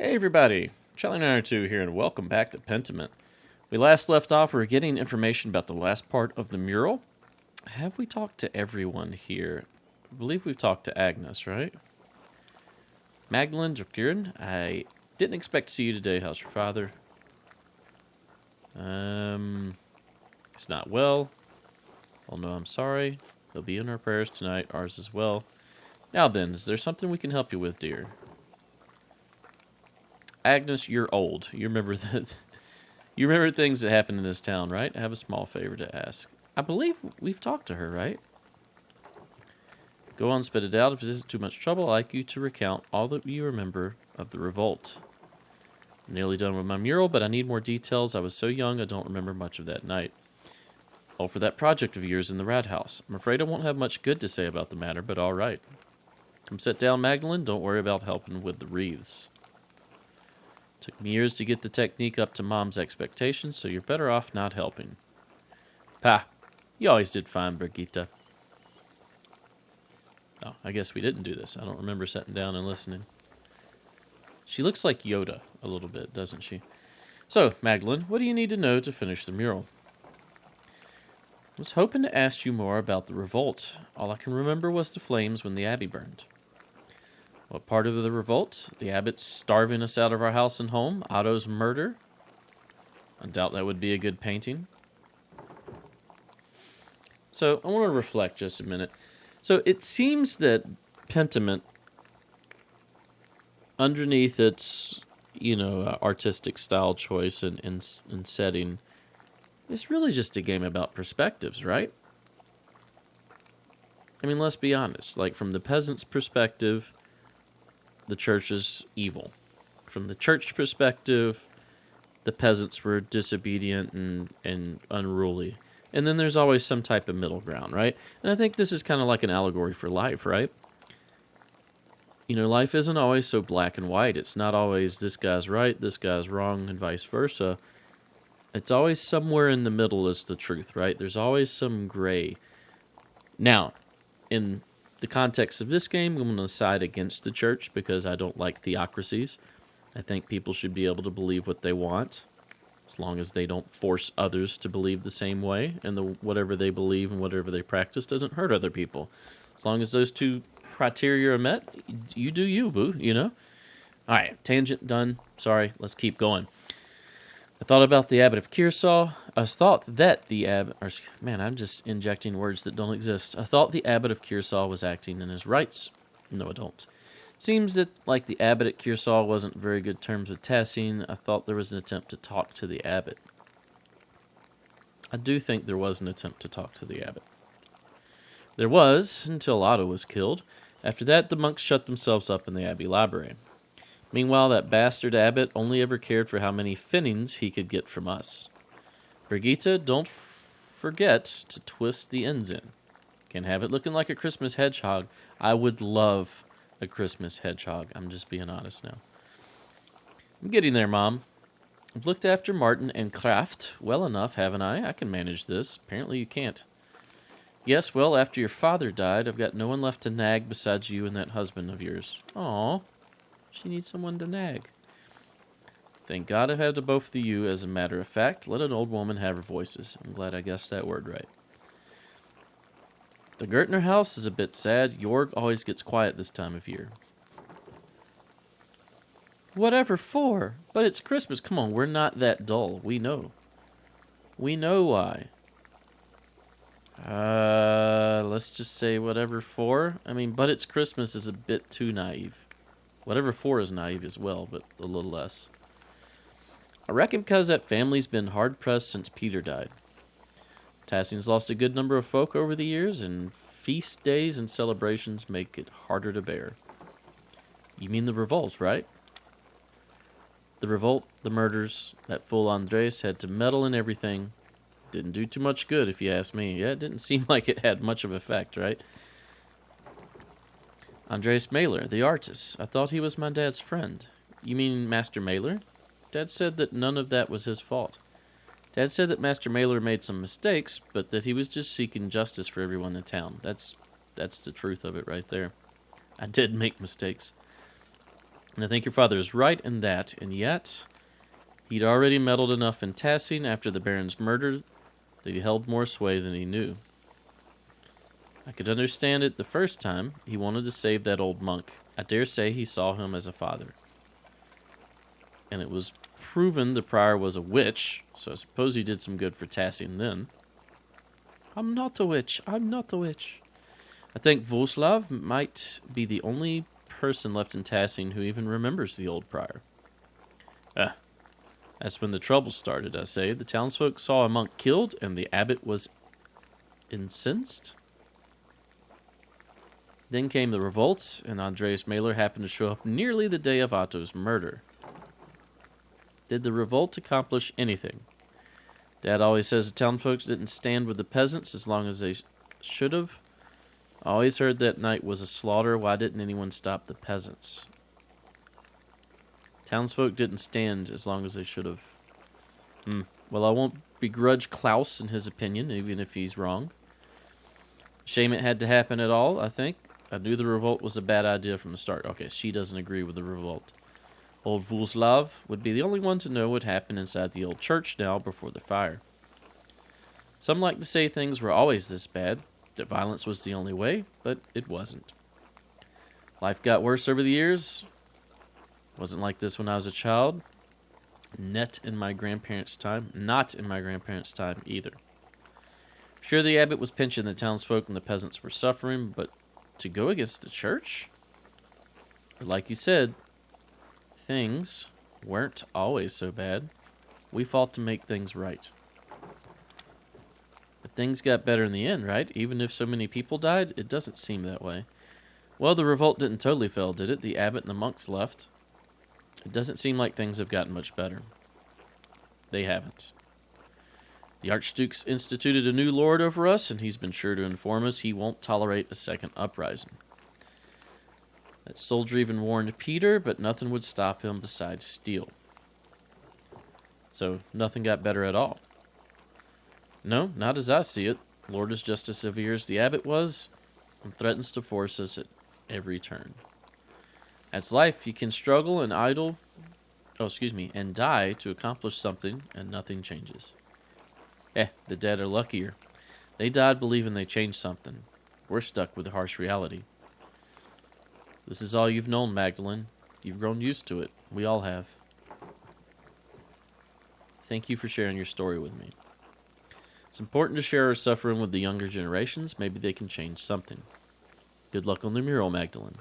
Hey everybody, Charlie902 here and welcome back to Pentiment. We last left off, we were getting information about the last part of the mural. Have we talked to everyone here? I believe we've talked to Agnes, right? Magdalene Dracurin, I didn't expect to see you today. How's your father? He's not well. Oh no, I'm sorry. He'll be in our prayers tonight, ours as well. Now then, is there something we can help you with, dear? Agnes, you're old. You remember that. You remember things that happen in this town, right? I have a small favor to ask. I believe we've talked to her, right? Go on, spit it out. If it isn't too much trouble, I'd like you to recount all that you remember of the revolt. I'm nearly done with my mural, but I need more details. I was so young, I don't remember much of that night. Oh, for that project of yours in the rat house. I'm afraid I won't have much good to say about the matter, but all right. Come sit down, Magdalene. Don't worry about helping with the wreaths. Took me years to get the technique up to Mom's expectations, so you're better off not helping. Pa, you always did fine, Brigitte. Oh, I guess we didn't do this. I don't remember sitting down and listening. She looks like Yoda a little bit, doesn't she? So, Magdalene, what do you need to know to finish the mural? I was hoping to ask you more about the revolt. All I can remember was the flames when the abbey burned. What part of the revolt? The abbot starving us out of our house and home? Otto's murder? I doubt that would be a good painting. So, I want to reflect just a minute. So, it seems that Pentiment, underneath its, artistic style choice and setting, is really just a game about perspectives, right? I mean, let's be honest. Like, from the peasant's perspective, the church is evil. From the church perspective, the peasants were disobedient and unruly. And then there's always some type of middle ground, right? And I think this is kind of like an allegory for life, right? Life isn't always so black and white. It's not always this guy's right, this guy's wrong, and vice versa. It's always somewhere in the middle is the truth, right? There's always some gray. Now, in the context of this game, I'm going to side against the church because I don't like theocracies. I think people should be able to believe what they want, as long as they don't force others to believe the same way, and whatever they believe and whatever they practice doesn't hurt other people. As long as those two criteria are met, you do you, boo, All right, tangent done. Sorry, let's keep going. I thought about the abbot of Kearsall. I thought that the abbot... Man, I'm just injecting words that don't exist. I thought the abbot of Kearsall was acting in his rights. No, I don't. Seems that, like the abbot at Kearsall wasn't very good terms with Tassine, I thought there was an attempt to talk to the abbot. I do think there was an attempt to talk to the abbot. There was, until Otto was killed. After that, the monks shut themselves up in the abbey library. Meanwhile, that bastard abbot only ever cared for how many finnings he could get from us. Brigitte, don't forget to twist the ends in. Can have it looking like a Christmas hedgehog. I would love a Christmas hedgehog. I'm just being honest now. I'm getting there, Mom. I've looked after Martin and Kraft well enough, haven't I? I can manage this. Apparently you can't. Yes, well, after your father died, I've got no one left to nag besides you and that husband of yours. Aw. She needs someone to nag. Thank God I've had to both of you, as a matter of fact. Let an old woman have her voices. I'm glad I guessed that word right. The Gertner house is a bit sad. Jorg always gets quiet this time of year. Whatever for? But it's Christmas. Come on, we're not that dull. We know. We know why. Let's just say whatever for. I mean, but it's Christmas is a bit too naive. Whatever for is naive as well, but a little less. I reckon because that family's been hard-pressed since Peter died. Tassine's lost a good number of folk over the years, and feast days and celebrations make it harder to bear. You mean the revolt, right? The revolt, the murders, that fool Andres had to meddle in everything. Didn't do too much good, if you ask me. Yeah, it didn't seem like it had much of effect, right? Andres Mailer, the artist. I thought he was my dad's friend. You mean Master Mailer? Dad said that none of that was his fault. Dad said that Master Mailer made some mistakes, but that he was just seeking justice for everyone in town. That's the truth of it right there. I did make mistakes. And I think your father is right in that, and yet he'd already meddled enough in Tassing after the Baron's murder that he held more sway than he knew. I could understand it the first time. He wanted to save that old monk. I dare say he saw him as a father. And it was proven the prior was a witch, so I suppose he did some good for Tassing then. I'm not a witch. I'm not a witch. I think Voslav might be the only person left in Tassing who even remembers the old prior. That's when the trouble started, I say. The townsfolk saw a monk killed, and the abbot was incensed. Then came the revolts, and Andreas Mailer happened to show up nearly the day of Otto's murder. Did the revolt accomplish anything? Dad always says the townfolks didn't stand with the peasants as long as they should have. I always heard that night was a slaughter. Why didn't anyone stop the peasants? Townsfolk didn't stand as long as they should have. Well, I won't begrudge Klaus in his opinion, even if he's wrong. Shame it had to happen at all, I think. I knew the revolt was a bad idea from the start. Okay, she doesn't agree with the revolt. Old Voslav would be the only one to know what happened inside the old church now before the fire. Some like to say things were always this bad, that violence was the only way, but it wasn't. Life got worse over the years. Wasn't like this when I was a child. Not in my grandparents' time either. Sure, the abbot was pinching the townsfolk and the peasants were suffering, but to go against the church? Like you said, things weren't always so bad. We fought to make things right. But things got better in the end, right? Even if so many people died, it doesn't seem that way. Well, the revolt didn't totally fail, did it? The abbot and the monks left. It doesn't seem like things have gotten much better. They haven't. The Archduke's instituted a new lord over us, and he's been sure to inform us he won't tolerate a second uprising. That soldier even warned Peter, but nothing would stop him besides steel. So nothing got better at all. No, not as I see it. The Lord is just as severe as the abbot was, and threatens to force us at every turn. That's life. You can struggle and and die to accomplish something, and nothing changes. The dead are luckier. They died believing they changed something. We're stuck with the harsh reality. This is all you've known, Magdalene. You've grown used to it. We all have. Thank you for sharing your story with me. It's important to share our suffering with the younger generations. Maybe they can change something. Good luck on the mural, Magdalene.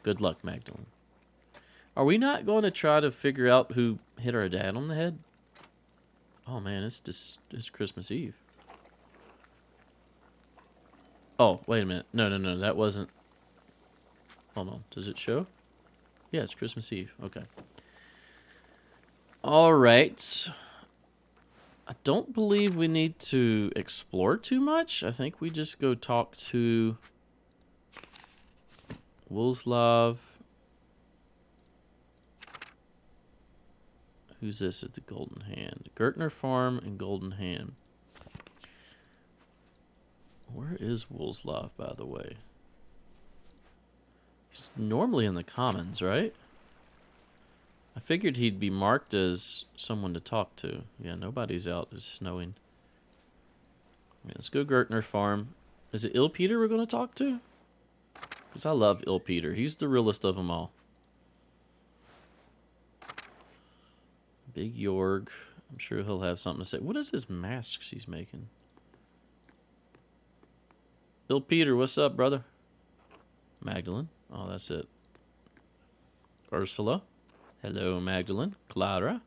Good luck, Magdalene. Are we not going to try to figure out who hit our dad on the head? Oh man, it's Christmas Eve. Oh, wait a minute. No, that wasn't... Hold on, does it show? Yeah, it's Christmas Eve. Okay. Alright. I don't believe we need to explore too much. I think we just go talk to Woolslav. Who's this at the Golden Hand? Gertner Farm and Golden Hand. Where is Woolslav, by the way? He's normally in the Commons, right? I figured he'd be marked as someone to talk to. Yeah, nobody's out. It's snowing. Yeah, let's go Gertner Farm. Is it Peter we're going to talk to? Because I love Peter. He's the realest of them all. Big Jorg. I'm sure he'll have something to say. What is this mask she's making? Peter, what's up, brother? Magdalene. Oh, that's it. Ursula. Hello, Magdalene. Clara.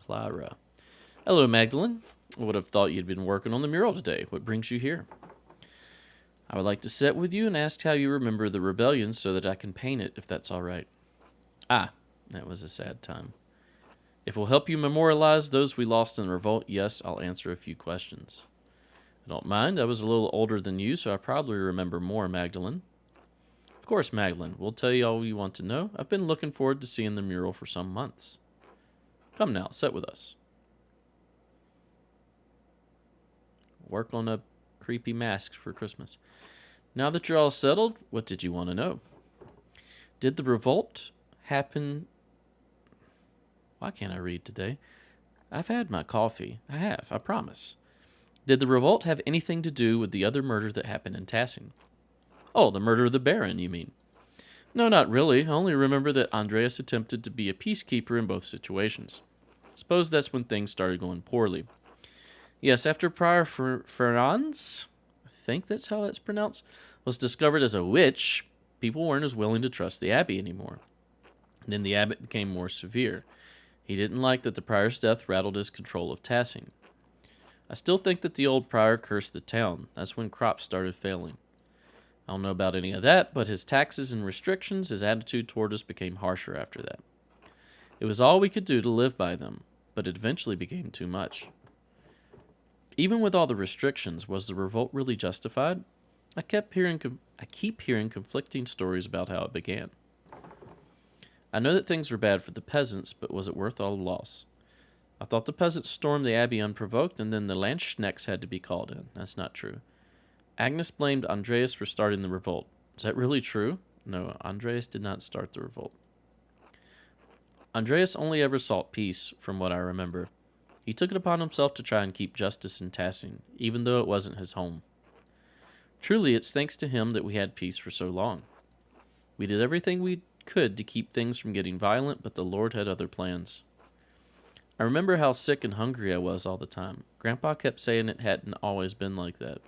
Hello, Magdalene. I would have thought you'd been working on the mural today. What brings you here? I would like to sit with you and ask how you remember the rebellion so that I can paint it, if that's all right. Ah, that was a sad time. If it will help you memorialize those we lost in the revolt, yes, I'll answer a few questions. I don't mind. I was a little older than you, so I probably remember more, Magdalene. Of course, Magdalene. We'll tell you all you want to know. I've been looking forward to seeing the mural for some months. Come now, sit with us. Work on a creepy mask for Christmas. Now that you're all settled, what did you want to know? Did the revolt happen... Why can't I read today? I've had my coffee. I promise. Did the revolt have anything to do with the other murder that happened in Tassing? Oh, the murder of the Baron, you mean? No, not really. I only remember that Andreas attempted to be a peacekeeper in both situations. I suppose that's when things started going poorly. Yes, after Prior Franz, I think that's how that's pronounced, was discovered as a witch, people weren't as willing to trust the abbey anymore. Then the abbot became more severe. He didn't like that the prior's death rattled his control of Tassing. I still think that the old prior cursed the town. That's when crops started failing. I don't know about any of that, but his taxes and restrictions, his attitude toward us became harsher after that. It was all we could do to live by them, but it eventually became too much. Even with all the restrictions, was the revolt really justified? I keep hearing conflicting stories about how it began. I know that things were bad for the peasants, but was it worth all the loss? I thought the peasants stormed the abbey unprovoked, and then the Landsknechts had to be called in. That's not true. Agnes blamed Andreas for starting the revolt. Is that really true? No, Andreas did not start the revolt. Andreas only ever sought peace, from what I remember. He took it upon himself to try and keep justice in Tassing, even though it wasn't his home. Truly, it's thanks to him that we had peace for so long. We did everything we could to keep things from getting violent, but the Lord had other plans. I remember how sick and hungry I was all the time. Grandpa kept saying it hadn't always been like that.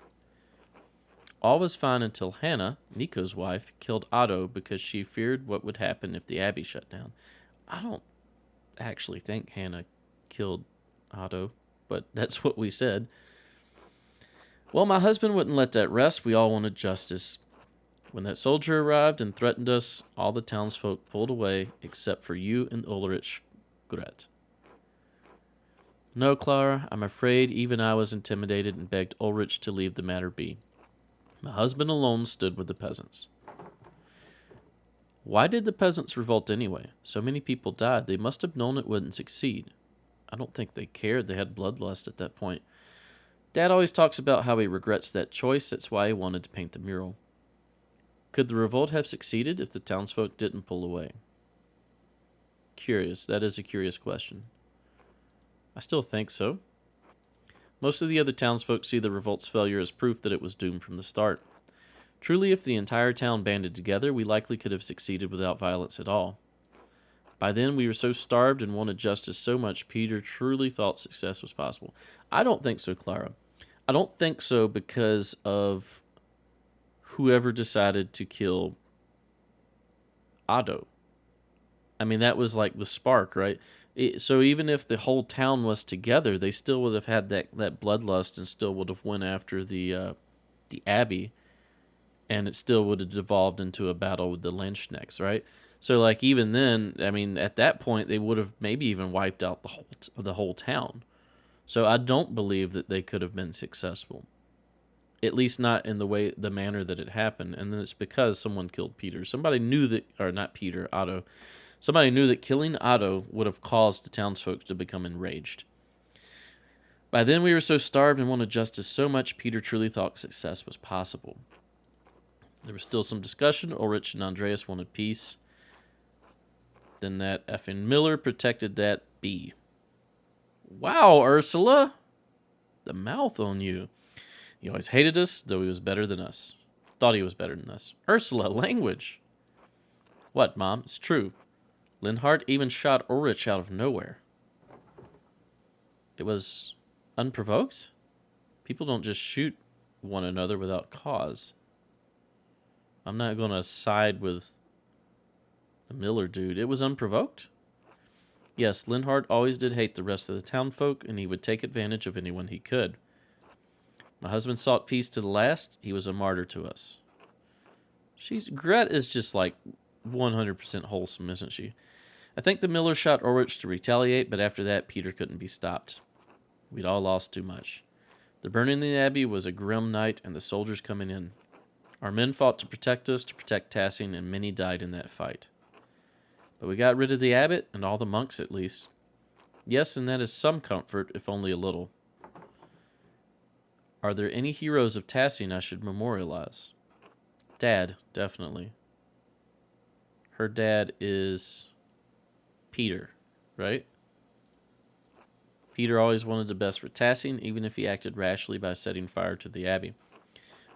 All was fine until Hannah, Nico's wife, killed Otto because she feared what would happen if the abbey shut down. I don't actually think Hannah killed Otto, but that's what we said. Well, my husband wouldn't let that rest. We all wanted justice. When that soldier arrived and threatened us, all the townsfolk pulled away, except for you and Ulrich Gret. No, Clara, I'm afraid even I was intimidated and begged Ulrich to leave the matter be. My husband alone stood with the peasants. Why did the peasants revolt anyway? So many people died. They must have known it wouldn't succeed. I don't think they cared. They had bloodlust at that point. Dad always talks about how he regrets that choice. That's why he wanted to paint the mural. Could the revolt have succeeded if the townsfolk didn't pull away? Curious. That is a curious question. I still think so. Most of the other townsfolk see the revolt's failure as proof that it was doomed from the start. Truly, if the entire town banded together, we likely could have succeeded without violence at all. By then, we were so starved and wanted justice so much, Peter truly thought success was possible. I don't think so, Clara. I don't think so because of whoever decided to kill Otto. I mean, that was like the spark, right? So even if the whole town was together, they still would have had that bloodlust and still would have went after the abbey, and it still would have devolved into a battle with the Landsknechts, right? So like even then, I mean, at that point they would have maybe even wiped out the whole town. So I don't believe that they could have been successful, at least not in the manner that it happened. And then it's because someone killed Peter. Somebody knew that, or not Peter, Otto. Somebody knew that killing Otto would have caused the townsfolk to become enraged. By then we were so starved and wanted justice so much, Peter truly thought success was possible. There was still some discussion. Ulrich and Andreas wanted peace. Then that effing Miller protected that bee. Wow, Ursula! The mouth on you. He always hated us, though he was better than us. Thought he was better than us. Ursula, language! What, Mom? It's true. Linhardt even shot Ulrich out of nowhere. It was unprovoked? People don't just shoot one another without cause. I'm not going to side with the Miller dude. It was unprovoked? Yes, Linhardt always did hate the rest of the townfolk, and he would take advantage of anyone he could. My husband sought peace to the last. He was a martyr to us. Gret is just like 100% wholesome, isn't she? I think the Miller shot Ulrich to retaliate, but after that, Peter couldn't be stopped. We'd all lost too much. The burning of the abbey was a grim night, and the soldiers coming in. Our men fought to protect us, to protect Tassing, and many died in that fight. But we got rid of the abbot, and all the monks at least. Yes, and that is some comfort, if only a little. Are there any heroes of Tassing I should memorialize? Dad, definitely. her dad is Peter, right? Peter always wanted the best for Tassing, even if he acted rashly by setting fire to the Abbey.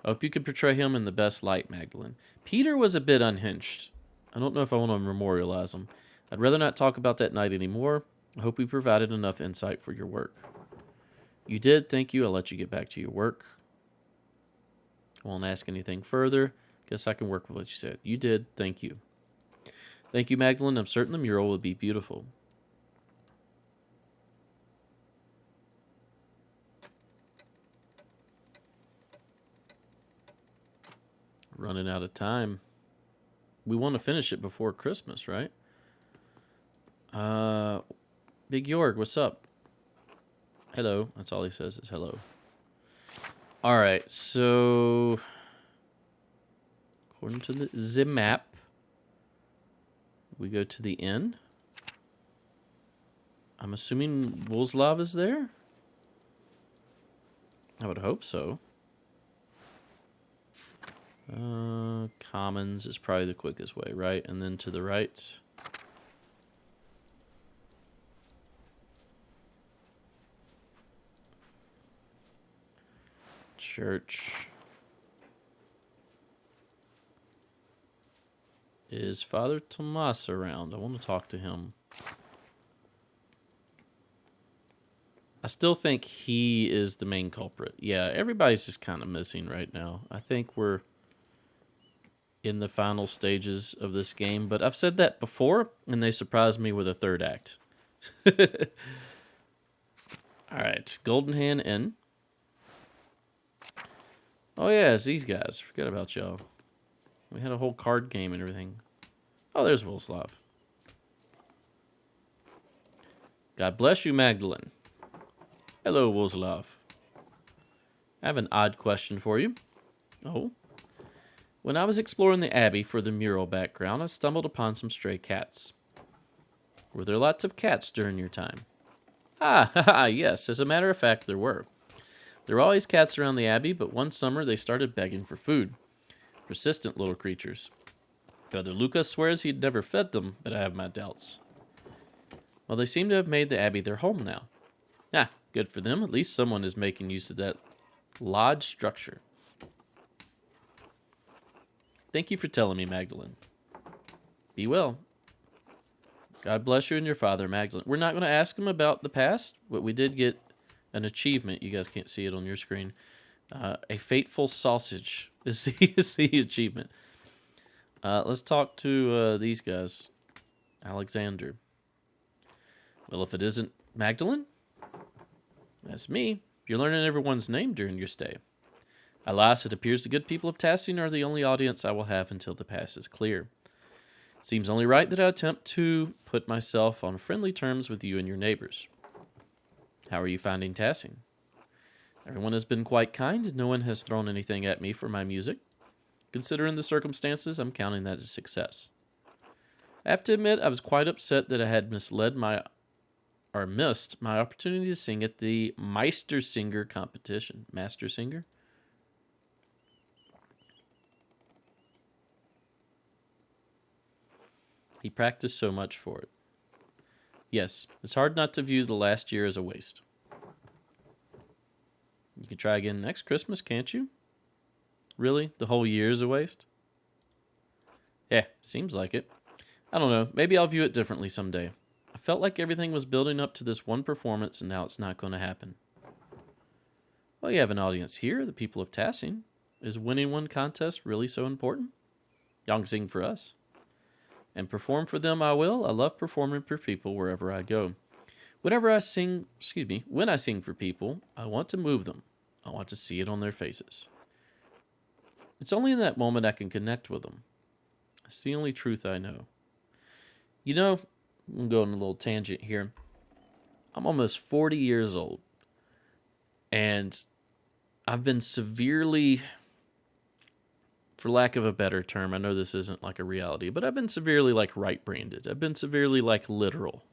I hope you can portray him in the best light, Magdalene. Peter was a bit unhinged. I don't know if I want to memorialize him. I'd rather not talk about that night anymore. I hope we provided enough insight for your work. You did, thank you. I'll let you get back to your work. I won't ask anything further. Guess I can work with what you said. You did, thank you. Thank you, Magdalene. I'm certain the mural will be beautiful. Running out of time. We want to finish it before Christmas, right? Big Yorg, what's up? Hello. That's all he says is hello. All right, so according to the map, we go to the inn. I'm assuming Wolslav is there? I would hope so. Commons is probably the quickest way, right? And then to the right. Church. Is Father Tomas around? I want to talk to him. I still think he is the main culprit. Yeah, everybody's just kind of missing right now. I think we're in the final stages of this game, but I've said that before, and they surprised me with a third act. Alright, Golden Hand Inn. Oh yeah, it's these guys. Forget about y'all. We had a whole card game and everything. Oh, there's Wolslav. God bless you, Magdalene. Hello, Wolslav. I have an odd question for you. Oh? When I was exploring the Abbey for the mural background, I stumbled upon some stray cats. Were there lots of cats during your time? Ah, yes, as a matter of fact, there were. There were always cats around the Abbey, but one summer they started begging for food. Persistent little creatures. Brother Lucas swears he'd never fed them, but I have my doubts. Well, they seem to have made the Abbey their home now. Ah, good for them. At least someone is making use of that lodge structure. Thank you for telling me, Magdalene. Be well. God bless you and your father, Magdalene. We're not going to ask him about the past, but we did get an achievement. You guys can't see it on your screen. A fateful sausage is the achievement. Let's talk to these guys. Alexander. Well, if it isn't Magdalene, that's me. You're learning everyone's name during your stay. Alas, it appears the good people of Tassing are the only audience I will have until the past is clear. Seems only right that I attempt to put myself on friendly terms with you and your neighbors. How are you finding Tassing? Everyone has been quite kind, and no one has thrown anything at me for my music. Considering the circumstances, I'm counting that a success. I have to admit, I was quite upset that I had missed my opportunity to sing at the Meistersinger competition. Master Singer? He practiced so much for it. Yes, it's hard not to view the last year as a waste. You can try again next Christmas, can't you? Really? The whole year is a waste? Yeah, seems like it. I don't know. Maybe I'll view it differently someday. I felt like everything was building up to this one performance, and now it's not going to happen. Well, you have an audience here, the people of Tassing. Is winning one contest really so important? Y'all can sing for us. And perform for them I will. I love performing for people wherever I go. When I sing for people, I want to move them. I want to see it on their faces. It's only in that moment I can connect with them. It's the only truth I know. You know, I'm going on a little tangent here. I'm almost 40 years old. And I've been severely, for lack of a better term, I know this isn't like a reality, but I've been severely like right-branded. I've been severely like literal.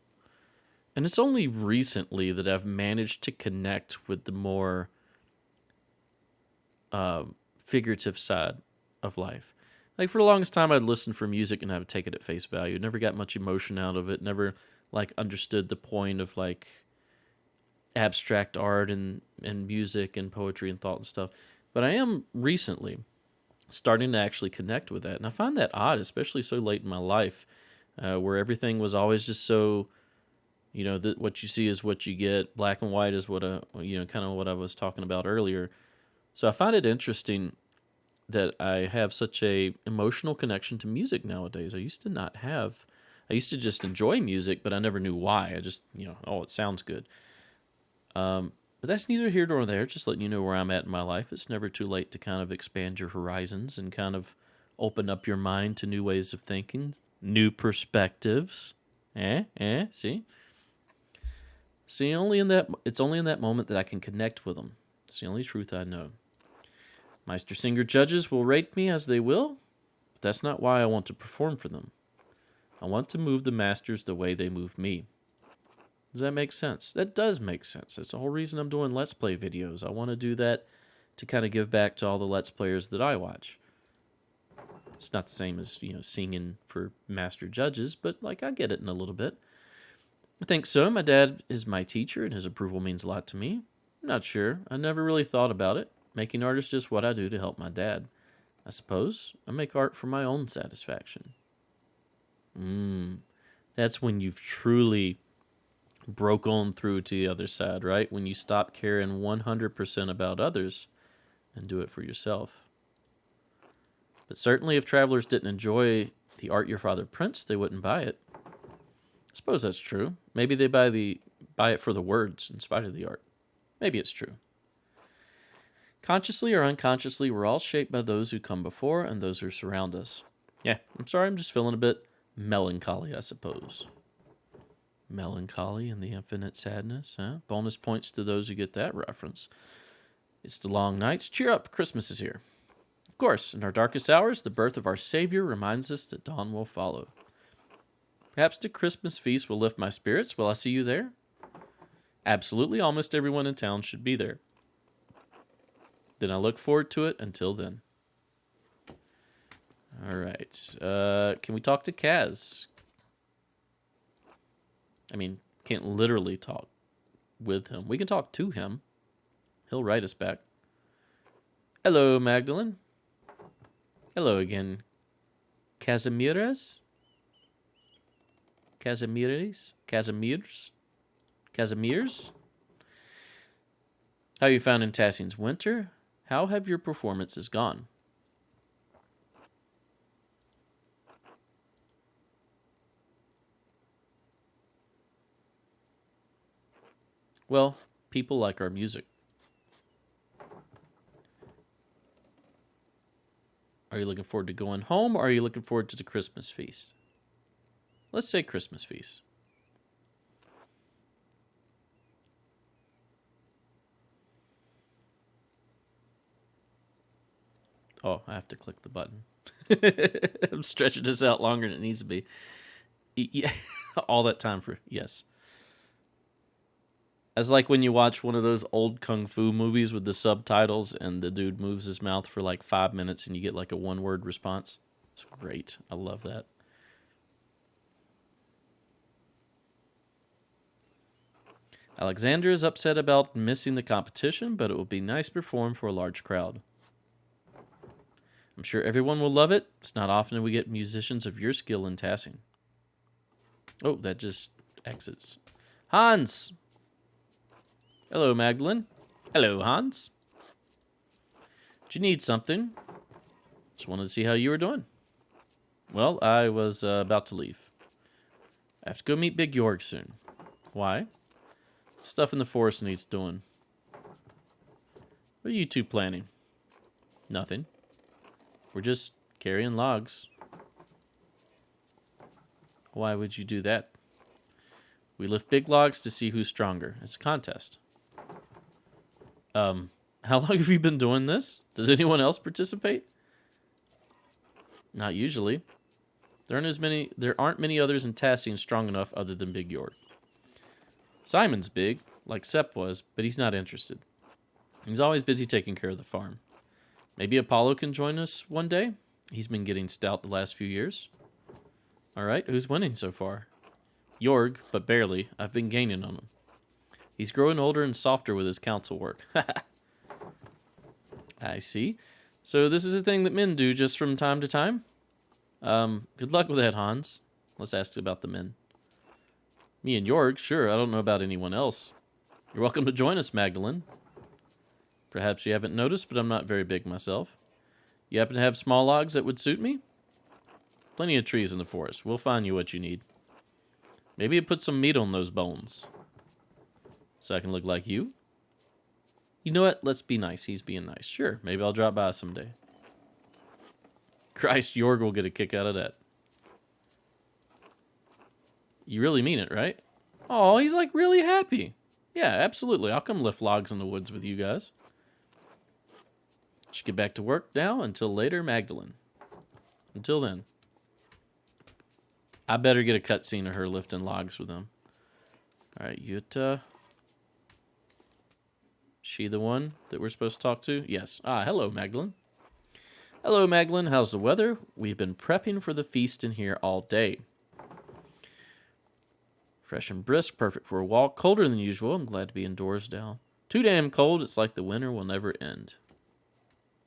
And it's only recently that I've managed to connect with the more figurative side of life. Like, for the longest time, I'd listen for music and I would take it at face value. Never got much emotion out of it. Never, like, understood the point of, like, abstract art and music and poetry and thought and stuff. But I am recently starting to actually connect with that. And I find that odd, especially so late in my life, where everything was always just so, what you see is what you get. Black and white is what, kind of what I was talking about earlier. So I find it interesting that I have such a emotional connection to music nowadays. I used to not have. I used to just enjoy music, but I never knew why. I just, it sounds good. But that's neither here nor there. Just letting you know where I'm at in my life. It's never too late to kind of expand your horizons and kind of open up your mind to new ways of thinking, new perspectives. See? See, it's only in that moment that I can connect with them. It's the only truth I know. Meister Singer judges will rate me as they will, but that's not why I want to perform for them. I want to move the masters the way they move me. Does that make sense? That does make sense. That's the whole reason I'm doing Let's Play videos. I want to do that to kind of give back to all the Let's Players that I watch. It's not the same as, singing for master judges, but, like, I get it in a little bit. I think so. My dad is my teacher, and his approval means a lot to me. I'm not sure. I never really thought about it. Making art is just what I do to help my dad. I suppose I make art for my own satisfaction. That's when you've truly broke on through to the other side, right? When you stop caring 100% about others and do it for yourself. But certainly if travelers didn't enjoy the art your father prints, they wouldn't buy it. I suppose that's true. Maybe they buy it for the words in spite of the art. Maybe it's true. Consciously or unconsciously, we're all shaped by those who come before and those who surround us. Yeah, I'm sorry, I'm just feeling a bit melancholy, I suppose. Melancholy and the infinite sadness, huh? Bonus points to those who get that reference. It's the long nights. Cheer up, Christmas is here. Of course, in our darkest hours, the birth of our Savior reminds us that dawn will follow. Perhaps the Christmas feast will lift my spirits. Will I see you there? Absolutely, almost everyone in town should be there. Then I look forward to it until then. All right. Can we talk to Kaz? I mean, can't literally talk with him. We can talk to him. He'll write us back. Hello, Magdalene. Hello again. Casimirs? Casimirs? How you found in Tassian's winter? How have your performances gone? Well, people like our music. Are you looking forward to going home, or are you looking forward to the Christmas feast? Let's say Christmas feast. Oh, I have to click the button. I'm stretching this out longer than it needs to be. Yeah, all that time for yes. It's like when you watch one of those old kung fu movies with the subtitles and the dude moves his mouth for like 5 minutes and you get like a one-word response. It's great. I love that. Alexander is upset about missing the competition, but it will be nice to perform for a large crowd. I'm sure everyone will love it. It's not often we get musicians of your skill in tassing. Oh, that just exits. Hans! Hello, Magdalene. Hello, Hans. Do you need something? Just wanted to see how you were doing. Well, I was about to leave. I have to go meet Big York soon. Why? Stuff in the forest needs doing. What are you two planning? Nothing. We're just carrying logs. Why would you do that? We lift big logs to see who's stronger. It's a contest. How long have you been doing this? Does anyone else participate? Not usually. There aren't many others in Tassing strong enough other than Big York. Simon's big, like Sepp was, but he's not interested. He's always busy taking care of the farm. Maybe Apollo can join us one day? He's been getting stout the last few years. All right, who's winning so far? Jorg, but barely. I've been gaining on him. He's growing older and softer with his council work. I see. So this is a thing that men do just from time to time? Good luck with that, Hans. Let's ask about the men. Me and Jorg, sure, I don't know about anyone else. You're welcome to join us, Magdalene. Perhaps you haven't noticed, but I'm not very big myself. You happen to have small logs that would suit me? Plenty of trees in the forest. We'll find you what you need. Maybe you put some meat on those bones. So I can look like you? You know what? Let's be nice. He's being nice. Sure, maybe I'll drop by someday. Christ, Jorg will get a kick out of that. You really mean it, right? Oh, he's like really happy. Yeah, absolutely. I'll come lift logs in the woods with you guys. Should get back to work now. Until later, Magdalene. Until then. I better get a cutscene of her lifting logs with him. Alright, Yuta. She the one that we're supposed to talk to? Yes. Ah, hello, Magdalene. Hello, Magdalene. How's the weather? We've been prepping for the feast in here all day. Fresh and brisk, perfect for a walk. Colder than usual. I'm glad to be indoors now. Too damn cold. It's like the winter will never end.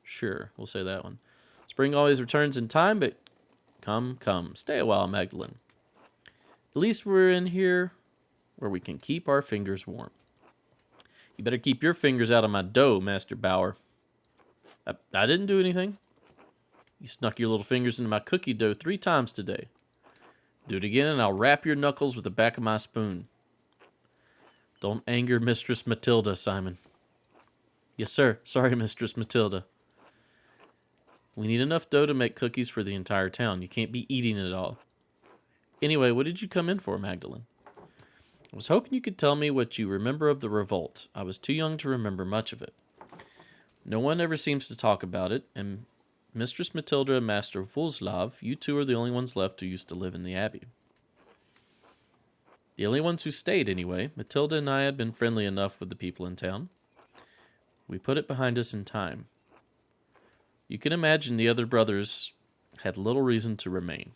Sure, we'll say that one. Spring always returns in time, but come. Stay a while, Magdalene. At least we're in here where we can keep our fingers warm. You better keep your fingers out of my dough, Master Bauer. I didn't do anything. You snuck your little fingers into my cookie dough 3 times today. Do it again and I'll wrap your knuckles with the back of my spoon. Don't anger Mistress Matilda, Simon. Yes, sir. Sorry, Mistress Matilda. We need enough dough to make cookies for the entire town. You can't be eating it all. Anyway, what did you come in for, Magdalene? I was hoping you could tell me what you remember of the revolt. I was too young to remember much of it. No one ever seems to talk about it, and Mistress Matilda and Master Vuzlav, you two are the only ones left who used to live in the abbey. The only ones who stayed, anyway. Matilda and I had been friendly enough with the people in town. We put it behind us in time. You can imagine the other brothers had little reason to remain.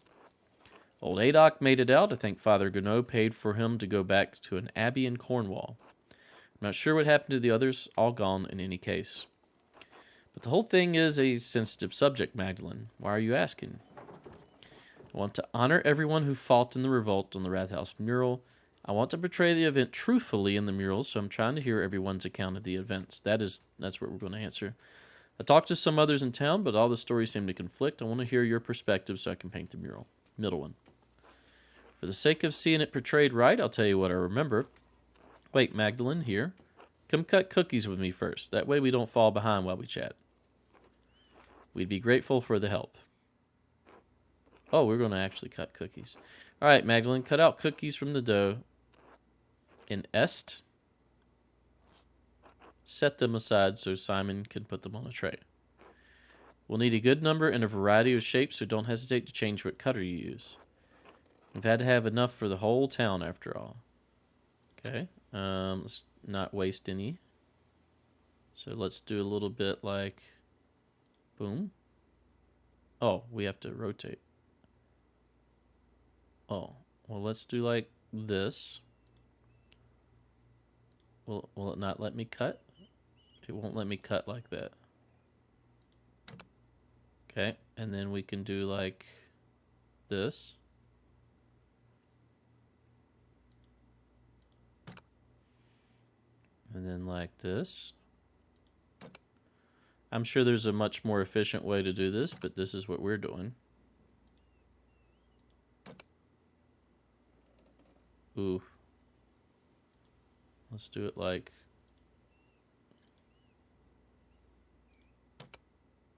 Old Adok made it out. I think Father Gounod paid for him to go back to an abbey in Cornwall. I'm not sure what happened to the others, all gone in any case. But the whole thing is a sensitive subject, Magdalene. Why are you asking? I want to honor everyone who fought in the revolt on the Rathaus mural. I want to portray the event truthfully in the murals, so I'm trying to hear everyone's account of the events. That's what we're going to answer. I talked to some others in town, but all the stories seem to conflict. I want to hear your perspective so I can paint the mural. Middle one. For the sake of seeing it portrayed right, I'll tell you what I remember. Wait, Magdalene, here. Come cut cookies with me first. That way we don't fall behind while we chat. We'd be grateful for the help. Oh, we're going to actually cut cookies. All right, Magdalene, cut out cookies from the dough. In est. Set them aside so Simon can put them on a tray. We'll need a good number and a variety of shapes, so don't hesitate to change what cutter you use. We've had to have enough for the whole town, after all. Okay, let's not waste any. So let's do a little bit like... Boom. Oh, we have to rotate. Oh, well, let's do like this. Will it not let me cut? It won't let me cut like that. Okay, and then we can do like this. And then like this. I'm sure there's a much more efficient way to do this, but this is what we're doing. Ooh. Let's do it like...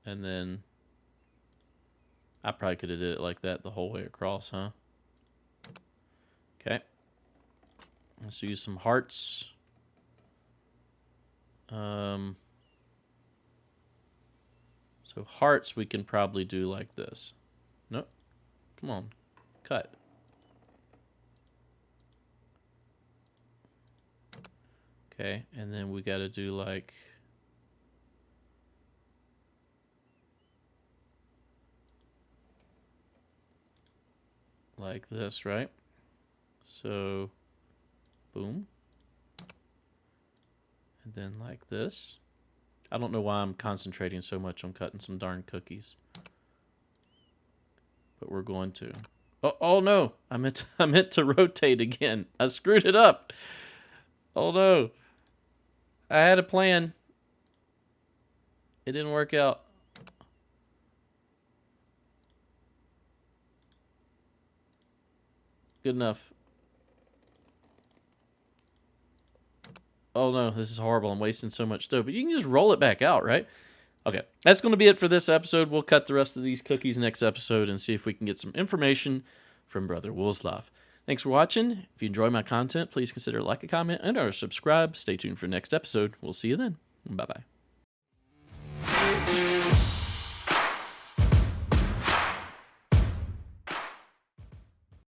And then... I probably could have did it like that the whole way across, huh? Okay. Let's use some hearts. So hearts we can probably do like this. Nope. Come on. Cut. Okay, and then we got to do like... like this, right? So, boom. And then like this. I don't know why I'm concentrating so much on cutting some darn cookies. But we're going to. Oh no! I meant to rotate again. I screwed it up. Oh no! I had a plan. It didn't work out. Good enough. Oh no, this is horrible. I'm wasting so much dough. But you can just roll it back out, right? Okay, that's going to be it for this episode. We'll cut the rest of these cookies next episode and see if we can get some information from Brother Woolslav. Thanks for watching. If you enjoy my content, please consider like, a comment, and or subscribe. Stay tuned for next episode. We'll see you then. Bye-bye.